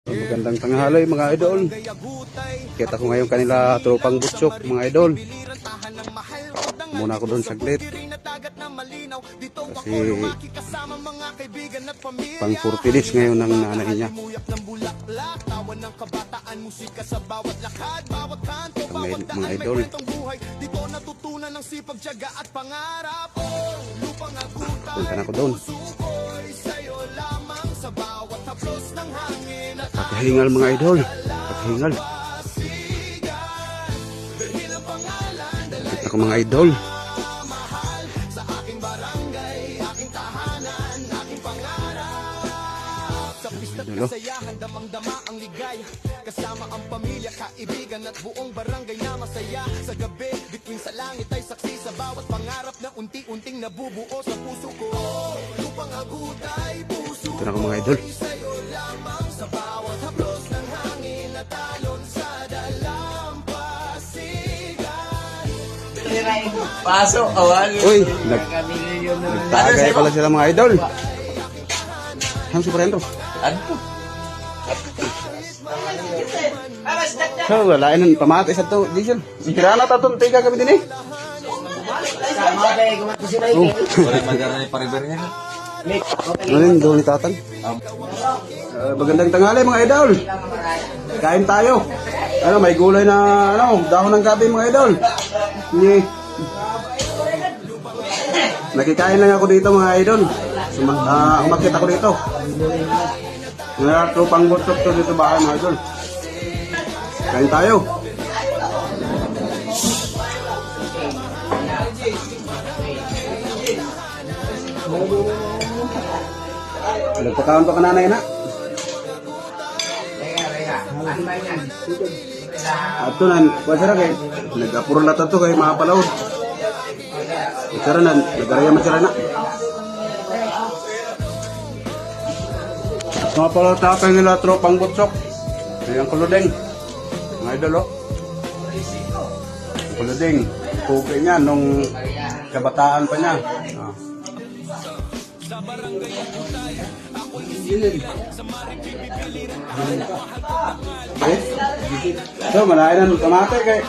Magandang tanghali mga idol. Kita ko ngayon kanila tropang butsok mga idol. Muna ako doon saglit. Kasi pang 40 days ngayon ng nanay niya. Mga idol. Punta na ako doon. Paghingal mga idol. Paghingal. Kita ko mga idol. Kasayahan, damang-dama ang ligaya, kasama ang pamilya, kaibigan at buong barangay na masaya. Sa gabi, bituin sa langit ay saksi sa bawat pangarap na unti-unting nabubuo sa puso ko. Lupang agutay, puso ito na ko mga idol. sa'yo lamang sa bawat haplos ng hangin at talon sa dalampasigan. Pasok, awal. Uy, nagtagay pala sila mga idol. Ang super entro. Ano? So, wala yun. Pamati sa ito. Diesel. Sira na tatong tiga kami din eh. Sorry, magana yung pariber niya. Ano yun? Doon ni Tatan. Magandang tanghali mga idol. Kain tayo. Ano, may gulay na ano, dahon ng gabi mga idol. Hindi. Nakikain lang ako dito mga idol. Umakit ako dito. Ngayon, tropang butok to dito bahay mga idol. Kain tayo. Nagpakaon ka nanay na. Ato nan, wasara kay nagapuro na to kay mapalawod. Wasara nan, nagaraya masara na. Mga pala tapay nila tropang butsok. Ayan kuludeng. Mga idol o. Kuludeng. Pugi niya nung kabataan pa niya. So, malayan ng kamate kay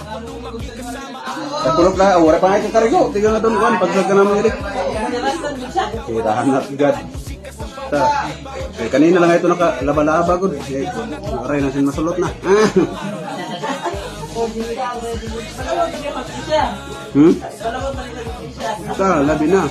Kapulok na, wala pa nga ito karigo. Tingnan na doon kuhan, pagsag ka naman yun. Kirahan na agad. Kaya kanina lang ito nakalaba-laba ko. Aray na sin masulot na. Ito, labi na.